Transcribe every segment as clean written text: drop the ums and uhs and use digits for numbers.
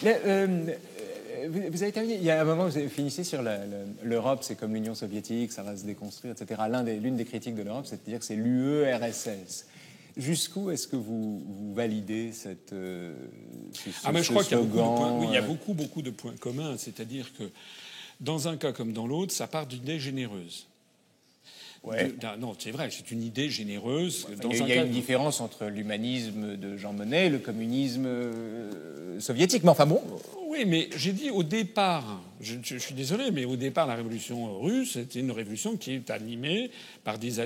Vous avez terminé. Il y a un moment, vous finissez sur l'Europe, c'est comme l'Union soviétique, ça va se déconstruire, etc. L'une des critiques de l'Europe, c'est de dire que c'est l'UE-RSS. Jusqu'où est-ce que vous validez ce mais je crois qu'il y a beaucoup de slogan, points, il y a beaucoup de points communs. C'est-à-dire que dans un cas comme dans l'autre, ça part d'une idée généreuse. Ouais. Non, c'est vrai, c'est une idée généreuse. Il y a une différence entre l'humanisme de Jean Monnet et le communisme soviétique. Mais enfin bon. Oui, mais j'ai dit au départ, je suis désolé, mais au départ, la révolution russe, c'était une révolution qui est animée par des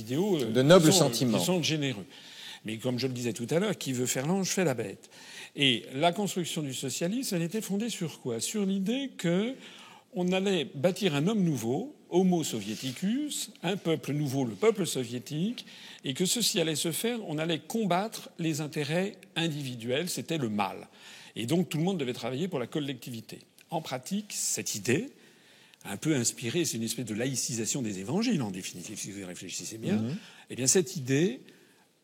idéaux de nobles sentiments qui sont généreux. Mais comme je le disais tout à l'heure, qui veut faire l'ange fait la bête. Et la construction du socialisme, elle était fondée sur quoi? Sur l'idée que on allait bâtir un homme nouveau, Homo soviéticus, un peuple nouveau, le peuple soviétique, et que ceci allait se faire, on allait combattre les intérêts individuels, c'était le mal. Et donc tout le monde devait travailler pour la collectivité. En pratique, cette idée, un peu inspirée, c'est une espèce de laïcisation des évangiles en définitive, si vous y réfléchissez bien, eh bien cette idée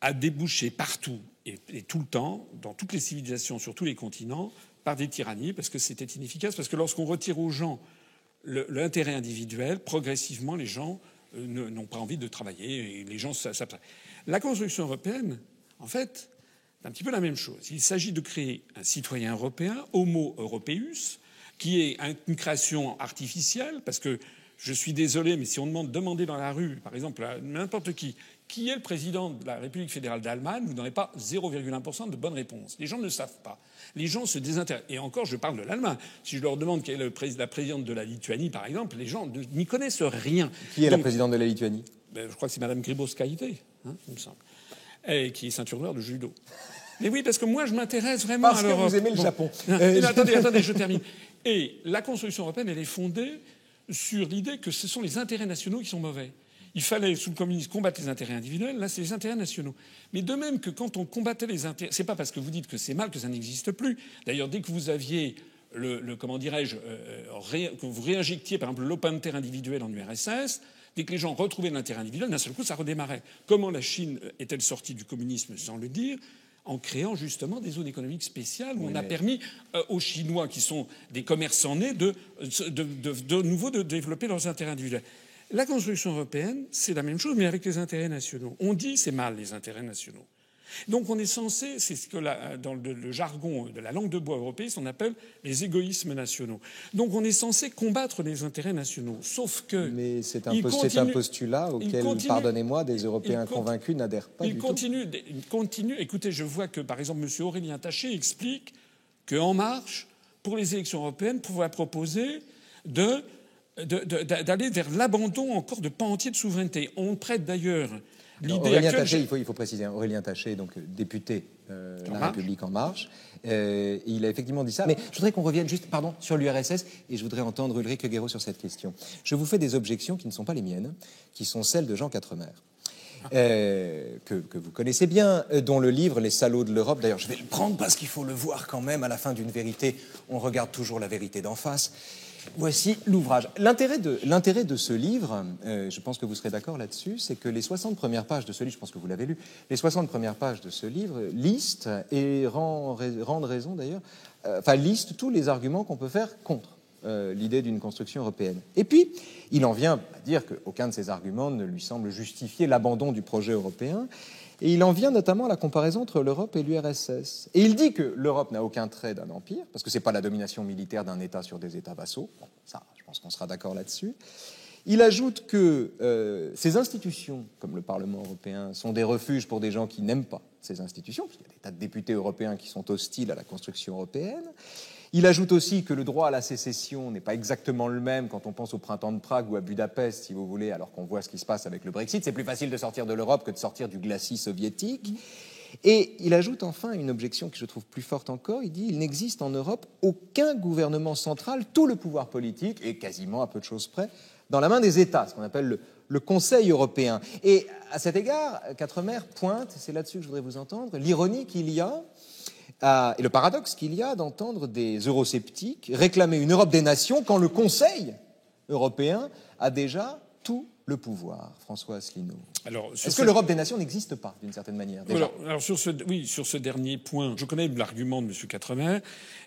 a débouché partout et tout le temps, dans toutes les civilisations, sur tous les continents, par des tyrannies, parce que c'était inefficace, parce que lorsqu'on retire aux gens l'intérêt individuel, progressivement, les gens n'ont pas envie de travailler. Et les gens, La construction européenne, en fait, c'est un petit peu la même chose. Il s'agit de créer un citoyen européen, Homo Europeus, qui est une création artificielle, parce que je suis désolé, mais si on demandait dans la rue, par exemple, à n'importe qui est le président de la République fédérale d'Allemagne, vous n'aurez pas 0,1% de bonnes réponses. Les gens ne le savent pas. Les gens se désintéressent. Et encore, je parle de l'Allemagne. Si je leur demande quelle est la présidente de la Lituanie, par exemple, les gens n'y connaissent rien. Qui est la présidente de la Lituanie? Je crois que c'est Mme Grybauskaité, il me semble, et qui est ceinture noire de judo. Mais oui, parce que moi, je m'intéresse vraiment à l'Europe. Parce que vous aimez le Japon. Attendez, je termine. Et la construction européenne, elle est fondée sur l'idée que ce sont les intérêts nationaux qui sont mauvais. Il fallait, sous le communisme, combattre les intérêts individuels. Là, c'est les intérêts nationaux. Mais de même que quand on combattait les intérêts... C'est pas parce que vous dites que c'est mal que ça n'existe plus. D'ailleurs, dès que vous aviez comment dirais-je, que vous réinjectiez, par exemple, l'open terre individuel en URSS, dès que les gens retrouvaient l'intérêt individuel, d'un seul coup, ça redémarrait. Comment la Chine est-elle sortie du communisme sans le dire? En créant justement des zones économiques spéciales où on a permis aux Chinois, qui sont des commerçants nés, de nouveau de développer leurs intérêts individuels. La construction européenne, c'est la même chose, mais avec les intérêts nationaux. On dit c'est mal, les intérêts nationaux. Donc on est censé, c'est ce que dans le jargon de la langue de bois européiste, on appelle les égoïsmes nationaux. Donc on est censé combattre les intérêts nationaux. Sauf que... Mais c'est un postulat auquel, pardonnez-moi, des Européens convaincus n'adhèrent pas du tout. Il continue. Écoutez, je vois que, par exemple, M. Aurélien Taché explique qu'En Marche, pour les élections européennes, pourrait proposer d'aller vers l'abandon encore de pans entiers de souveraineté. On prête d'ailleurs l'idée Aurélien actuelle... Taché, il faut préciser, Aurélien Taché, donc député La République En Marche, il a effectivement dit ça. Mais je voudrais qu'on revienne juste, sur l'URSS, et je voudrais entendre Ulrike Guérot sur cette question. Je vous fais des objections qui ne sont pas les miennes, qui sont celles de Jean Quatremer. Que vous connaissez bien, dont le livre « Les salauds de l'Europe », d'ailleurs je vais le prendre parce qu'il faut le voir quand même, à la fin d'une vérité, on regarde toujours la vérité d'en face. Voici l'ouvrage. L'intérêt de ce livre, je pense que vous serez d'accord là-dessus, c'est que les 60 premières pages de ce livre, je pense que vous l'avez lu, les 60 premières pages de ce livre listent, et rendent raison d'ailleurs, listent tous les arguments qu'on peut faire contre l'idée d'une construction européenne. Et puis, il en vient à dire qu'aucun de ces arguments ne lui semble justifier l'abandon du projet européen, et il en vient notamment à la comparaison entre l'Europe et l'URSS. Et il dit que l'Europe n'a aucun trait d'un empire, parce que ce n'est pas la domination militaire d'un État sur des États vassaux. Bon, ça, je pense qu'on sera d'accord là-dessus. Il ajoute que ces institutions, comme le Parlement européen, sont des refuges pour des gens qui n'aiment pas ces institutions, parce qu'il y a des tas de députés européens qui sont hostiles à la construction européenne. Il ajoute aussi que le droit à la sécession n'est pas exactement le même quand on pense au printemps de Prague ou à Budapest, si vous voulez, alors qu'on voit ce qui se passe avec le Brexit. C'est plus facile de sortir de l'Europe que de sortir du glacis soviétique. Et il ajoute enfin une objection que je trouve plus forte encore. Il dit il n'existe en Europe aucun gouvernement central, tout le pouvoir politique, et quasiment à peu de choses près, dans la main des États, ce qu'on appelle le Conseil européen. Et à cet égard, Quatremer pointe, c'est là-dessus que je voudrais vous entendre, l'ironie qu'il y a et le paradoxe qu'il y a d'entendre des eurosceptiques réclamer une Europe des nations quand le Conseil européen a déjà tous le pouvoir, François Asselineau? Alors, est-ce que l'Europe des nations n'existe pas, d'une certaine manière, déjà? Alors sur ce dernier point, je connais l'argument de M. Quatremer,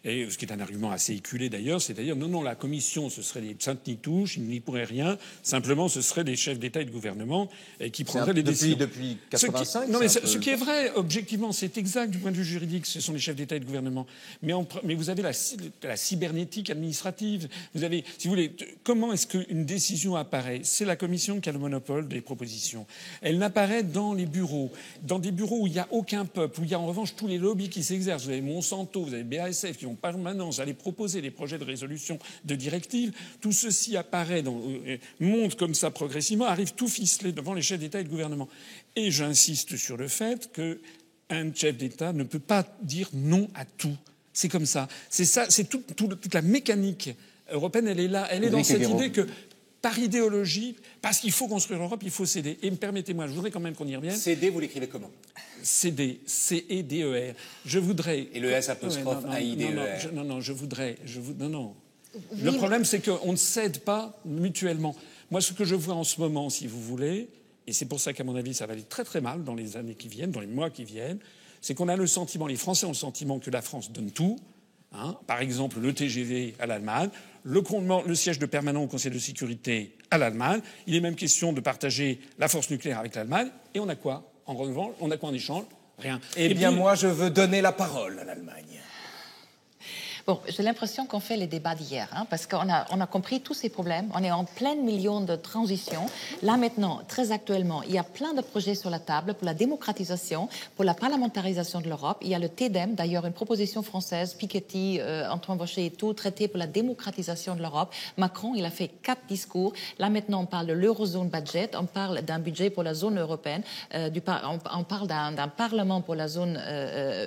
et ce qui est un argument assez éculé d'ailleurs, c'est-à-dire non, la Commission, ce serait des saintes ni touches, ils n'y pourraient rien, simplement ce seraient des chefs d'État et de gouvernement qui prendraient les décisions. Depuis 85. Ce qui est vrai, objectivement, c'est exact du point de vue juridique, ce sont les chefs d'État et de gouvernement. Mais vous avez la cybernétique administrative. Vous avez, si vous voulez, comment est-ce qu'une décision apparaît? C'est la Commission qui a le monopole des propositions. Elle n'apparaît dans les bureaux, dans des bureaux où il n'y a aucun peuple, où il y a en revanche tous les lobbies qui s'exercent. Vous avez Monsanto, vous avez BASF qui vont en permanence aller proposer des projets de résolution de directives. Tout ceci apparaît, monte comme ça progressivement, arrive tout ficelé devant les chefs d'État et de gouvernement. Et j'insiste sur le fait qu'un chef d'État ne peut pas dire non à tout. C'est comme ça. C'est ça, c'est toute la mécanique européenne, elle est là. Elle est dans cette idée que, par idéologie, parce qu'il faut construire l'Europe, il faut céder. Et permettez-moi, je voudrais quand même qu'on y revienne. Céder, vous l'écrivez comment? Céder, C-E-D-E-R. Je voudrais... Et le S apostrophe A-I-D-E-R. Non. Le problème, c'est qu'on ne cède pas mutuellement. Moi, ce que je vois en ce moment, si vous voulez, et c'est pour ça qu'à mon avis, ça va aller très très mal dans les années qui viennent, dans les mois qui viennent, c'est qu'on a le sentiment, les Français ont le sentiment que la France donne tout. Par exemple, le TGV à l'Allemagne, le siège de permanent au Conseil de sécurité à l'Allemagne. Il est même question de partager la force nucléaire avec l'Allemagne. Et on a quoi en revanche? On a quoi en échange? Rien. Eh bien, moi, je veux donner la parole à l'Allemagne. Bon, j'ai l'impression qu'on fait les débats d'hier, parce qu'on a compris tous ces problèmes. On est en plein milieu de transition. Là, maintenant, très actuellement, il y a plein de projets sur la table pour la démocratisation, pour la parlementarisation de l'Europe. Il y a le TEDEM, d'ailleurs, une proposition française, Piketty, Antoine Bauchet et tout, traité pour la démocratisation de l'Europe. Macron, il a fait 4 discours. Là, maintenant, on parle de l'Eurozone budget, on parle d'un budget pour la zone européenne, on parle d'un parlement pour la zone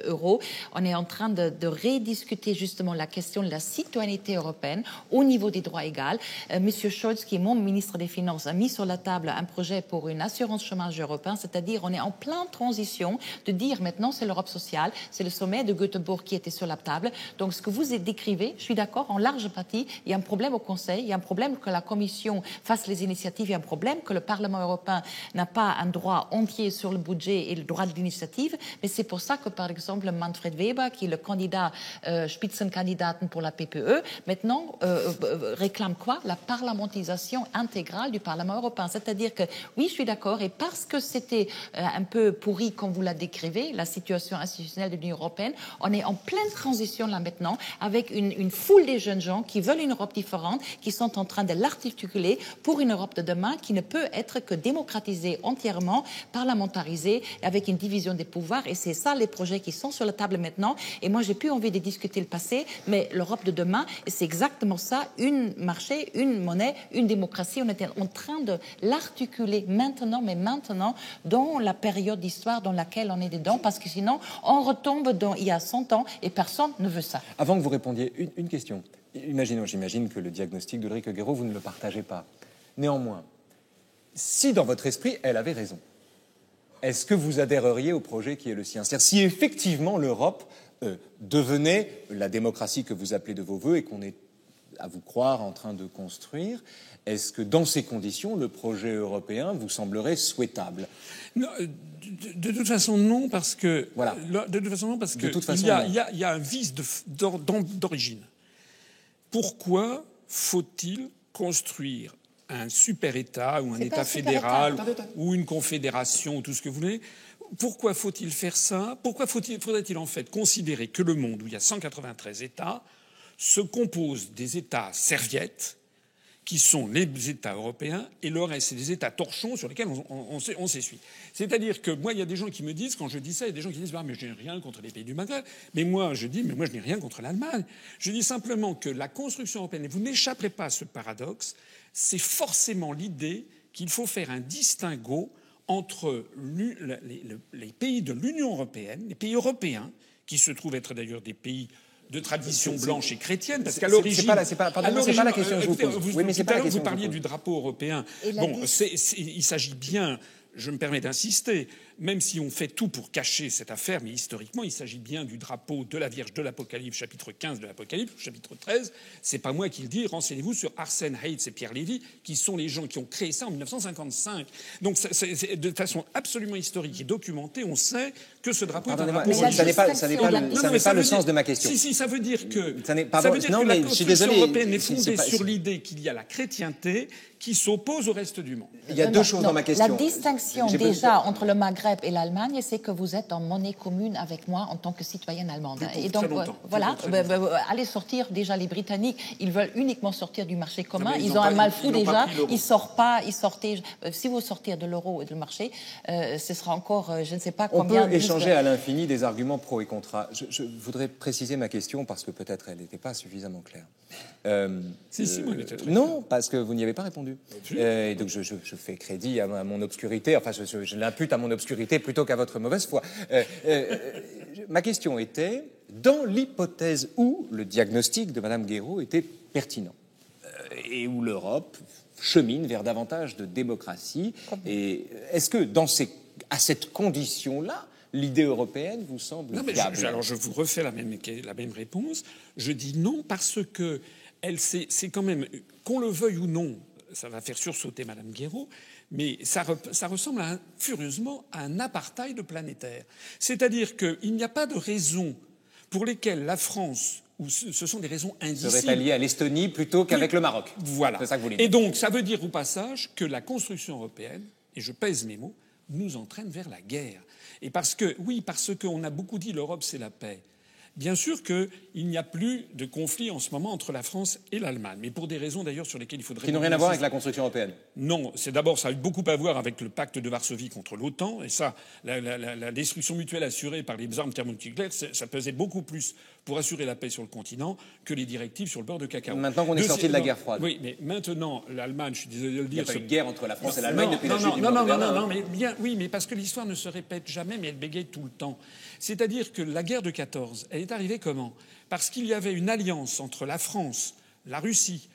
euro. On est en train de rediscuter justement la question de la citoyenneté européenne au niveau des droits égaux. Monsieur Scholz, qui est mon ministre des Finances, a mis sur la table un projet pour une assurance chômage européen, c'est-à-dire on est en pleine transition de dire maintenant c'est l'Europe sociale, c'est le sommet de Göteborg qui était sur la table. Donc ce que vous décrivez, je suis d'accord, en large partie, il y a un problème au Conseil, il y a un problème que la Commission fasse les initiatives, il y a un problème que le Parlement européen n'a pas un droit entier sur le budget et le droit de l'initiative, mais c'est pour ça que par exemple Manfred Weber, qui est le candidat Spitzenkandidat pour la PPE, maintenant réclame quoi? La parlementarisation intégrale du Parlement européen. C'est-à-dire que, oui, je suis d'accord, et parce que c'était un peu pourri, comme vous la décrivez, la situation institutionnelle de l'Union européenne, on est en pleine transition là maintenant, avec une foule de jeunes gens qui veulent une Europe différente, qui sont en train de l'articuler pour une Europe de demain qui ne peut être que démocratisée entièrement, parlementarisée, avec une division des pouvoirs. Et c'est ça les projets qui sont sur la table maintenant. Et moi, j'ai plus envie de discuter le passé, mais l'Europe de demain, c'est exactement ça, une marché, une monnaie, une démocratie. On est en train de l'articuler maintenant, mais maintenant, dans la période d'histoire dans laquelle on est dedans, parce que sinon, on retombe dans il y a 100 ans et personne ne veut ça. Avant que vous répondiez, une question. J'imagine que le diagnostic d'Ulrike Guérot, vous ne le partagez pas. Néanmoins, si dans votre esprit, elle avait raison, est-ce que vous adhéreriez au projet qui est le sien? C'est-à-dire, si effectivement l'Europe devenait la démocratie que vous appelez de vos voeux et qu'on est, à vous croire, en train de construire, est-ce que dans ces conditions, le projet européen vous semblerait souhaitable? Non, de toute façon, non, parce que... Voilà. De toute façon, non, parce que il y a un vice d'origine. Pourquoi faut-il construire un super-État ou un État fédéral ou une confédération ou tout ce que vous voulez? Pourquoi faut-il faire ça? Pourquoi faudrait-il en fait considérer que le monde, où il y a 193 États, se compose des États serviettes, qui sont les États européens, et le reste, c'est des États torchons sur lesquels on s'essuie. C'est-à-dire que moi, il y a des gens qui me disent, quand je dis ça, il y a des gens qui disent « Ah, mais je n'ai rien contre les pays du Maghreb ». Mais moi, je dis « Mais moi, je n'ai rien contre l'Allemagne ». Je dis simplement que la construction européenne, et vous n'échapperez pas à ce paradoxe, c'est forcément l'idée qu'il faut faire un distinguo entre les pays de l'Union européenne, les pays européens, qui se trouvent être d'ailleurs des pays de tradition blanche et chrétienne, parce qu'à l'origine... C'est pas la question que je vous pose. Oui, mais c'est pas la question. Vous parliez du drapeau européen. Bon, il s'agit bien, je me permets d'insister, même si on fait tout pour cacher cette affaire, mais historiquement, il s'agit bien du drapeau de la Vierge de l'Apocalypse, chapitre 15 de l'Apocalypse, chapitre 13. C'est pas moi qui le dis. Renseignez-vous sur Arsène Heitz et Pierre Lévy, qui sont les gens qui ont créé ça en 1955. Donc, de façon absolument historique et documentée, on sait que ce drapeau est un drapeau religieux. Ça n'est pas le sens de ma question. Si, ça veut dire que non, la mais je suis désolé. Constitution européenne est fondée sur l'idée qu'il y a la chrétienté qui s'oppose au reste du monde. Il y a deux choses dans ma question. La distinction déjà entre le Maghreb et l'Allemagne, c'est que vous êtes en monnaie commune avec moi en tant que citoyenne allemande. Et donc, voilà, allez sortir déjà les Britanniques, ils veulent uniquement sortir du marché commun. Ils ont un mal fou déjà. Ils sortaient. Si vous sortez de l'euro et du marché, ce sera encore, je ne sais pas combien. On peut échanger à l'infini des arguments pro et contra. Je voudrais préciser ma question parce que peut-être elle n'était pas suffisamment claire. Moi, elle était très non, parce que vous n'y avez pas répondu. Et donc je fais crédit à mon obscurité, enfin je l'impute à mon obscurité plutôt qu'à votre mauvaise foi. Ma question était, dans l'hypothèse où le diagnostic de Madame Guéraud était pertinent et où l'Europe chemine vers davantage de démocratie, et est-ce que à cette condition-là, l'idée européenne vous semble viable? Alors je vous refais la même réponse. Je dis non parce que c'est quand même, qu'on le veuille ou non, ça va faire sursauter Madame Guéraud, mais ça ressemble furieusement à un apartheid planétaire. C'est-à-dire qu'il n'y a pas de raison pour lesquelles la France, ou ce sont des raisons indicibles, serait alliée à l'Estonie plutôt qu'avec le Maroc. Voilà. C'est ça que vous voulez dire. Et donc ça veut dire au passage que la construction européenne, et je pèse mes mots, nous entraîne vers la guerre. Et parce qu'on a beaucoup dit l'Europe c'est la paix. Bien sûr qu'il n'y a plus de conflit en ce moment entre la France et l'Allemagne, mais pour des raisons d'ailleurs sur lesquelles il faudrait... Qui n'ont rien à voir avec la construction européenne. Non, ça a eu beaucoup à voir avec le pacte de Varsovie contre l'OTAN, et ça, la destruction mutuelle assurée par les armes thermonucléaires, ça pesait beaucoup plus pour assurer la paix sur le continent que les directives sur le beurre de cacao. Maintenant qu'on est sorti de la guerre froide. Oui, mais maintenant, l'Allemagne, je suis désolé de le dire... Il n'y a pas eu de guerre entre la France et l'Allemagne depuis la chute du mur de Berlin. Non, mais bien, oui, mais parce que l'histoire ne se répète jamais, mais elle bégaye tout le temps. C'est-à-dire que la guerre de 14, elle est arrivée comment? Parce qu'il y avait une alliance entre la France, la Russie,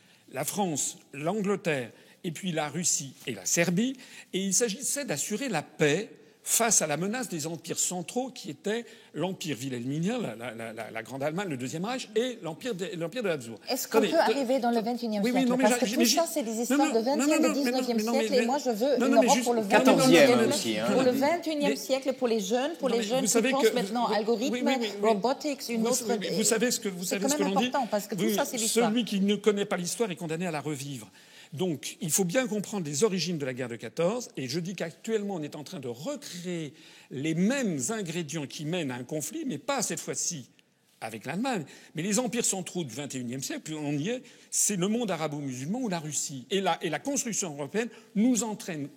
l'Angleterre, et puis la Russie et la Serbie, et il s'agissait d'assurer la paix face à la menace des empires centraux qui étaient l'empire wilhelminien, la Grande Allemagne, le Deuxième Reich, et l'empire de Habsbourg. Est-ce qu'on peut arriver dans le XXIe siècle? Parce que tout ça, c'est des histoires de XXe et XIXe siècle, et moi, je veux une Europe pour le XXe siècle. Pour le XXIe siècle, pour les jeunes qui pensent maintenant algorithme, robotics, une autre... Vous savez ce que l'on dit. C'est quand même important, parce que tout ça, c'est l'histoire. Celui qui ne connaît pas l'histoire est condamné à la revivre. Donc, il faut bien comprendre les origines de la guerre de 14, et je dis qu'actuellement, on est en train de recréer les mêmes ingrédients qui mènent à un conflit, mais pas cette fois-ci avec l'Allemagne, mais les empires centraux du XXIe siècle, puis on y est, c'est le monde arabo-musulman ou la Russie. Et la construction européenne nous entraîne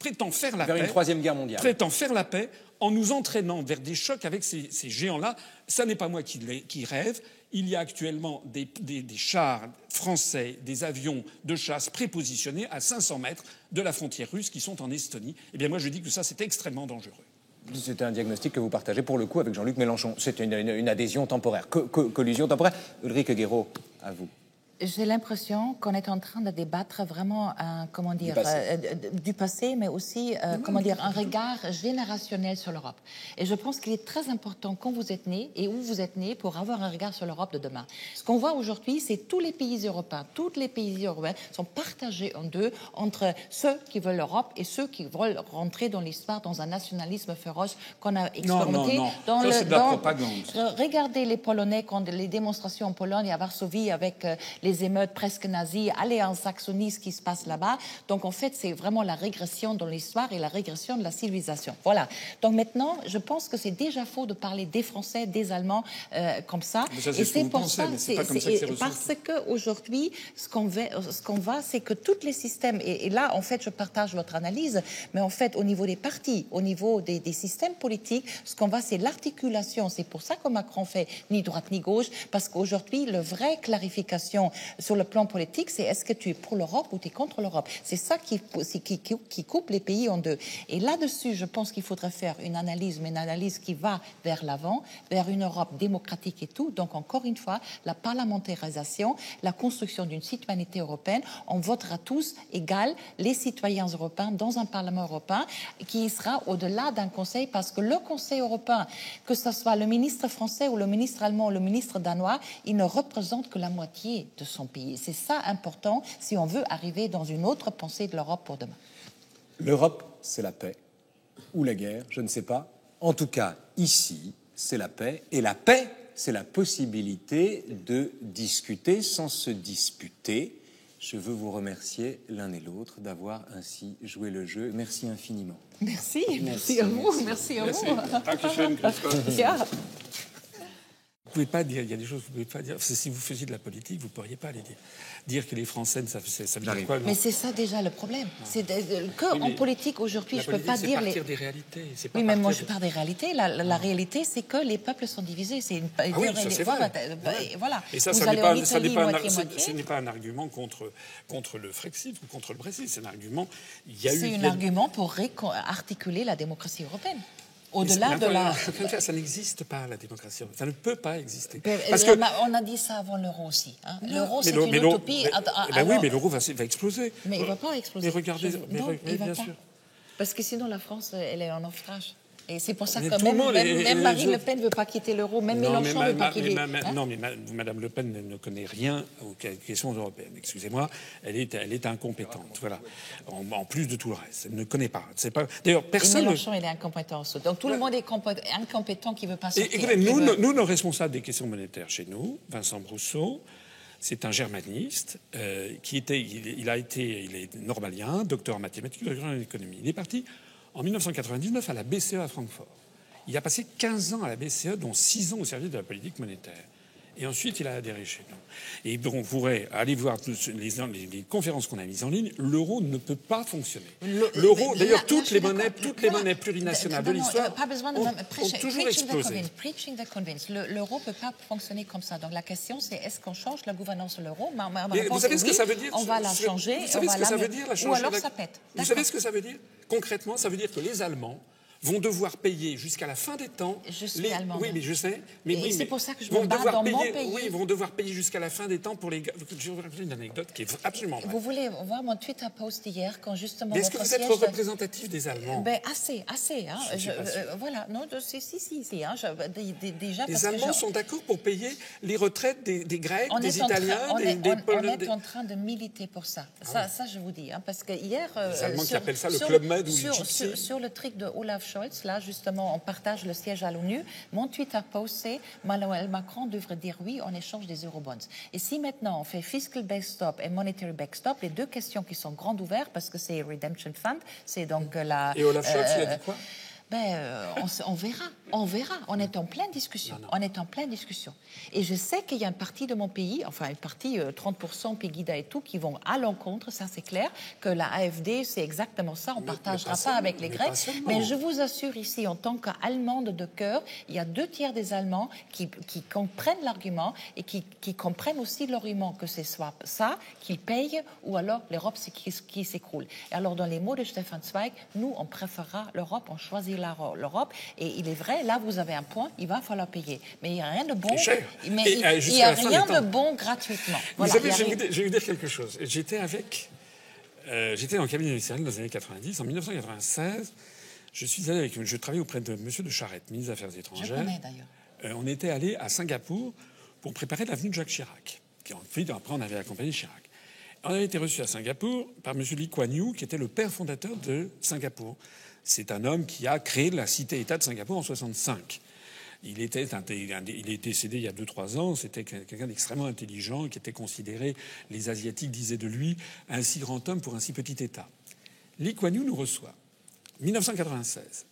prétend faire la paix. Vers une troisième guerre mondiale. Prétend faire la paix en nous entraînant vers des chocs avec ces géants-là. Ça n'est pas moi qui rêve. Il y a actuellement des chars français, des avions de chasse prépositionnés à 500 mètres de la frontière russe qui sont en Estonie. Eh bien, moi, je dis que ça, c'est extrêmement dangereux. C'est un diagnostic que vous partagez pour le coup avec Jean-Luc Mélenchon. C'est une adhésion temporaire, collusion temporaire. Ulrike Guéraud, à vous. J'ai l'impression qu'on est en train de débattre vraiment, du passé, mais aussi, un regard générationnel sur l'Europe. Et je pense qu'il est très important quand vous êtes né et où vous êtes né pour avoir un regard sur l'Europe de demain. Ce qu'on voit aujourd'hui, c'est tous les pays européens, sont partagés en deux entre ceux qui veulent l'Europe et ceux qui veulent rentrer dans l'histoire dans un nationalisme féroce qu'on a expérimenté. Ça, c'est de la propagande. Regardez les Polonais, quand les démonstrations en Pologne et à Varsovie avec les émeutes presque nazies, aller en Saxonie, ce qui se passe là-bas. Donc, en fait, c'est vraiment la régression dans l'histoire et la régression de la civilisation. Voilà. Donc, maintenant, je pense que c'est déjà faux de parler des Français, des Allemands comme ça. Mais ça, c'est ce que vous pensez, mais c'est pas comme ça que c'est ressenti. Parce qu'aujourd'hui, ce qu'on va, c'est que tous les systèmes, et là, en fait, je partage votre analyse, mais en fait, au niveau des partis, au niveau des systèmes politiques, ce qu'on va, c'est l'articulation. C'est pour ça que Macron fait ni droite ni gauche, parce qu'aujourd'hui, la vraie clarification sur le plan politique, c'est est-ce que tu es pour l'Europe ou tu es contre l'Europe. C'est ça qui coupe les pays en deux. Et là-dessus, je pense qu'il faudrait faire une analyse, mais une analyse qui va vers l'avant, vers une Europe démocratique et tout. Donc, encore une fois, la parlementarisation, la construction d'une citoyenneté européenne, on votera tous égal les citoyens européens dans un Parlement européen qui sera au-delà d'un Conseil, parce que le Conseil européen, que ce soit le ministre français ou le ministre allemand ou le ministre danois, il ne représente que la moitié de son pays. C'est ça important si on veut arriver dans une autre pensée de l'Europe pour demain. L'Europe, c'est la paix ou la guerre, je ne sais pas. En tout cas, ici, c'est la paix. Et la paix, c'est la possibilité de discuter sans se disputer. Je veux vous remercier l'un et l'autre d'avoir ainsi joué le jeu. Merci infiniment. Merci à vous. Merci à vous. Dankeschön, grüß Gott. Ja. Vous pouvez pas dire, il y a des choses que vous pouvez pas dire. Parce que si vous faisiez de la politique, vous pourriez pas les dire. Dire que les Français, ça veut dire quoi? Mais c'est ça déjà le problème. C'est que en politique aujourd'hui, je peux pas dire les. C'est partir des réalités. Oui, mais moi je parle des réalités. La réalité, c'est que les peuples sont divisés. C'est une. Oui, ça c'est vrai. Voilà. Et ça, ce n'est pas un argument contre le Frexit ou contre le Brexit. C'est un argument. C'est un argument pour articuler la démocratie européenne. Au-delà de la... Ça n'existe pas, la démocratie. Ça ne peut pas exister. Parce que... On a dit ça avant l'euro aussi. Hein. L'euro, c'est une utopie. Oui, mais l'euro va exploser. Mais il ne va pas exploser. Mais regardez, bien sûr. Parce que sinon, la France, elle est en naufrage. Et c'est pour ça que même Marine Le Pen ne veut pas quitter l'euro, même Mélenchon ne veut pas quitter. Non, mais Madame Le Pen ne connaît rien aux questions européennes. Excusez-moi, elle est incompétente. Voilà. En plus de tout le reste, elle ne connaît pas. D'ailleurs, personne. Et Mélenchon, il est incompétent aussi. Donc tout le monde est incompétent qui ne veut pas sortir. Écoutez, nous, nos responsables des questions monétaires chez nous, Vincent Brousseau, c'est un germaniste il est normalien, docteur en mathématiques, docteur en économie. Il est parti en 1999 à la BCE à Francfort. Il a passé 15 ans à la BCE, dont 6 ans au service de la politique monétaire. Et ensuite, il a adhéré chez nous. Et donc, on pourrait aller voir les conférences qu'on a mises en ligne. L'euro ne peut pas fonctionner. L'euro, d'ailleurs, toutes les monnaies plurinationales de l'histoire ont toujours explosé. Preaching the convince. L'euro ne peut pas fonctionner comme ça. Donc, la question, c'est est-ce qu'on change la gouvernance de l'euro? Vous savez ce que ça veut dire? On va la changer. Vous savez ce que ça veut dire, la changer? Ou alors ça pète. Vous savez ce que ça veut dire? Concrètement, ça veut dire que les Allemands vont devoir payer jusqu'à la fin des temps. Je suis allemande. Oui, mais je sais. C'est pour ça que je me bats dans mon pays. Oui, ils vont devoir payer jusqu'à la fin des temps pour les gars. Je vais vous raconter une anecdote qui est absolument vraie. Vous voulez voir mon Twitter post hier quand justement. Mais est-ce que vous êtes représentatif des Allemands? Assez. Hein. Voilà. Non, si. Hein. Déjà. Les Allemands sont d'accord pour payer les retraites des Grecs, des Italiens, des Polonais. On est en train de militer pour ça. Ça, je vous dis. Hein, parce que hier. Les Allemands qui appellent ça le Club Med ou sur le truc de Olaf Scholz, là, justement, on partage le siège à l'ONU. Mon Twitter post, c'est Emmanuel Macron devrait dire oui en échange des eurobonds. Et si maintenant on fait fiscal backstop et monetary backstop, les deux questions qui sont grandes ouvertes, parce que c'est Redemption Fund, c'est donc la... Et Olaf Scholz, il a dit quoi? On verra. On est en pleine discussion. On est en pleine discussion. Et je sais qu'il y a une partie de mon pays, enfin une partie 30%, Pegida et tout, qui vont à l'encontre, ça c'est clair, que la AfD, c'est exactement ça. On ne partagera pas avec les Grecs. Mais je vous assure ici, en tant qu'Allemande de cœur, il y a 2/3 des Allemands qui comprennent l'argument et qui comprennent aussi l'argument que c'est soit ça qu'ils payent ou alors l'Europe qui s'écroule. Et alors, dans les mots de Stefan Zweig, nous, on préférera l'Europe, on choisit l'Europe. Et il est vrai, là, vous avez un point, il va falloir payer. Mais il n'y a rien de bon. Mais il n'y a rien de bon gratuitement. Vous savez, je vais vous dire quelque chose. J'étais dans le cabinet ministériel dans les années 90. En 1996, je travaillais auprès de M. de Charette, ministre des Affaires étrangères. Je connais d'ailleurs. On était allé à Singapour pour préparer l'avenue de Jacques Chirac. Après, on avait accompagné Chirac. On avait été reçu à Singapour par M. Lee Kuan Yew, qui était le père fondateur de Singapour. C'est un homme qui a créé la cité-État de Singapour en 1965. Il est décédé il y a 2-3 ans. C'était quelqu'un d'extrêmement intelligent, qui était considéré, les Asiatiques disaient de lui, un si grand homme pour un si petit État. Lee Kuan Yew nous reçoit. 1996.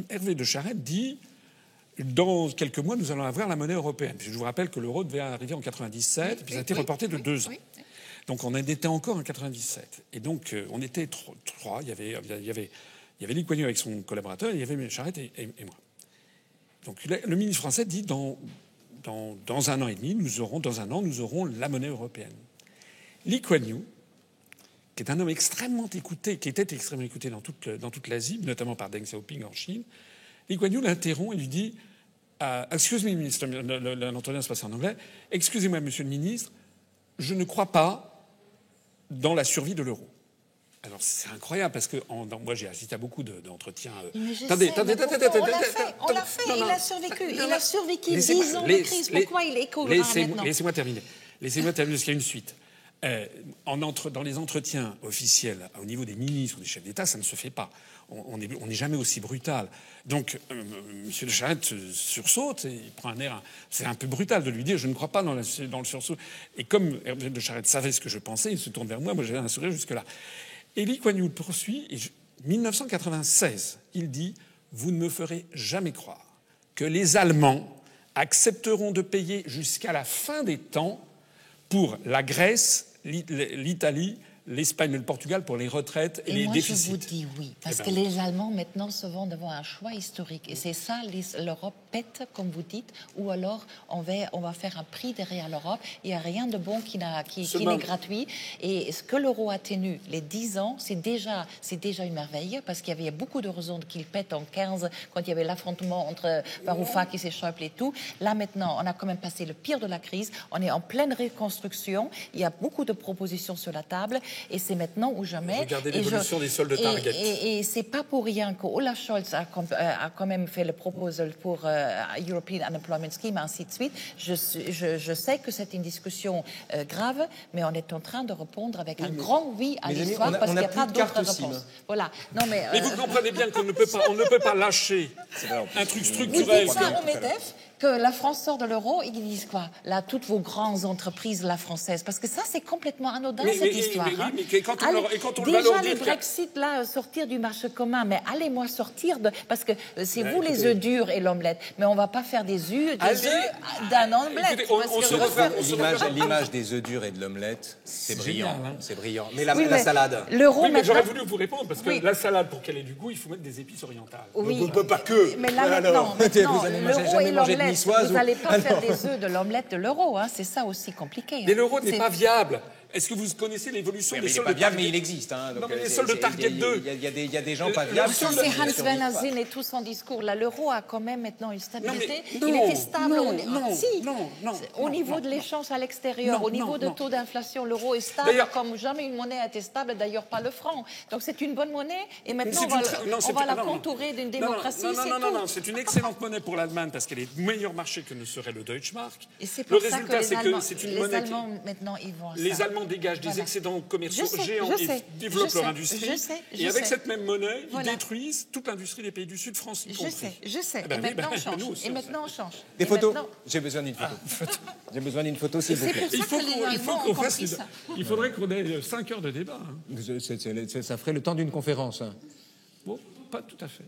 Hervé de Charette dit dans quelques mois, nous allons avoir la monnaie européenne. Puis je vous rappelle que l'euro devait arriver en 97, puis ça a été reporté de 2 ans. Donc on était encore en 97. Et donc on était 3. Il y avait Lee Kuan Yew avec son collaborateur, il y avait Charette et moi. Donc le ministre français dit dans dans un an et demi, dans un an, nous aurons la monnaie européenne. Lee Kuan Yew, qui est un homme extrêmement écouté, qui était extrêmement écouté dans toute l'Asie, notamment par Deng Xiaoping en Chine, Lee Kuan Yew l'interrompt et lui dit Excuse me, ministre, l'entretien se passe en anglais. Excusez-moi, monsieur le ministre, je ne crois pas dans la survie de l'euro. Alors c'est incroyable parce que moi j'ai assisté à beaucoup d'entretiens. Attendez, on l'a fait. Il a survécu. Il a survécu 10 ans de crise. Pourquoi il est cohérent maintenant? Laissez-moi terminer. Laissez-moi terminer parce qu'il y a une suite. Dans les entretiens officiels au niveau des ministres ou des chefs d'État, ça ne se fait pas. On n'est jamais aussi brutal. Donc, M. de Charette sursaute et il prend un air... C'est un peu brutal de lui dire « je ne crois pas dans le sursaut ». Et comme Hervé de Charette savait ce que je pensais, il se tourne vers moi j'avais un sourire jusque-là. Et Lee Kuan Yew poursuit, et 1996, il dit « vous ne me ferez jamais croire que les Allemands accepteront de payer jusqu'à la fin des temps pour la Grèce, l'Italie, l'Espagne et le Portugal pour les retraites et les déficits. Je vous dis oui, parce que les Allemands maintenant se vont devant un choix historique. Et c'est ça, l'Europe pète, comme vous dites, ou alors on va faire un prix derrière l'Europe. Il n'y a rien de bon qui n'est gratuit. Et ce que l'euro a tenu les 10 ans, c'est déjà une merveille, parce qu'il y avait beaucoup de raisons qu'il pète en 15, quand il y avait l'affrontement entre Varoufakis et Schäuble et tout. Là maintenant, on a quand même passé le pire de la crise. On est en pleine reconstruction. Il y a beaucoup de propositions sur la table. Et c'est maintenant ou jamais. Regardez l'évolution des soldes de Target. Et c'est pas pour rien que Olaf Scholz a quand même fait le proposal pour European Unemployment Scheme, ainsi de suite. Je sais que c'est une discussion grave, mais on est en train de répondre avec un grand oui à l'histoire parce qu'il n'y a pas d'autres réponses. Voilà. Non, mais vous comprenez bien qu'on ne peut pas lâcher un truc structurel. Vous dites ça au MEDEF que la France sort de l'euro, ils disent quoi? Là, toutes vos grandes entreprises, la française, parce que ça, c'est complètement anodin, cette histoire. Mais quand on déjà, les Brexit, là, sortir du marché commun, mais allez-moi sortir de... Parce que c'est vous les œufs durs et l'omelette, mais on va pas faire des œufs d'un omelette. L'image des œufs durs et de l'omelette, c'est brillant. C'est brillant. Mais la salade... L'euro, mais j'aurais voulu vous répondre, parce que la salade, pour qu'elle ait du goût, il faut mettre des épices orientales. Oui. On ne peut pas que... Mais là, maintenant, l'euro et l'omelette, vous n'allez pas faire des œufs de l'omelette de l'euro, hein, c'est ça aussi compliqué. Mais l'euro n'est pas viable. Est-ce que vous connaissez l'évolution des soldes de Target? Mais il existe. Hein, non, mais les soldes de Target 2. Il y a des gens pas viables. C'est Hans Werner Sinn et tout son discours. Là, l'euro a quand même maintenant une stabilité. Il était stable au niveau de l'échange à l'extérieur, au niveau de taux d'inflation. L'euro est stable comme jamais une monnaie a été stable, d'ailleurs pas le franc. Donc c'est une bonne monnaie et maintenant on va la contourer d'une démocratie. Non, c'est une excellente monnaie pour l'Allemagne parce qu'elle est meilleur marché que ne serait le Deutschmark. Et c'est pour ça que les Allemands maintenant ils vont. Les Allemands dégagent des excédents commerciaux géants et développent leur industrie. Et avec cette même monnaie, ils détruisent toute l'industrie des pays du Sud, France y compris. Je sais. Et maintenant on change. Des photos. J'ai besoin d'une photo. J'ai besoin d'une photo, s'il vous plaît. Il faudrait qu'on ait 5 heures de débat. Ça ferait le temps d'une conférence. Bon, pas tout à fait.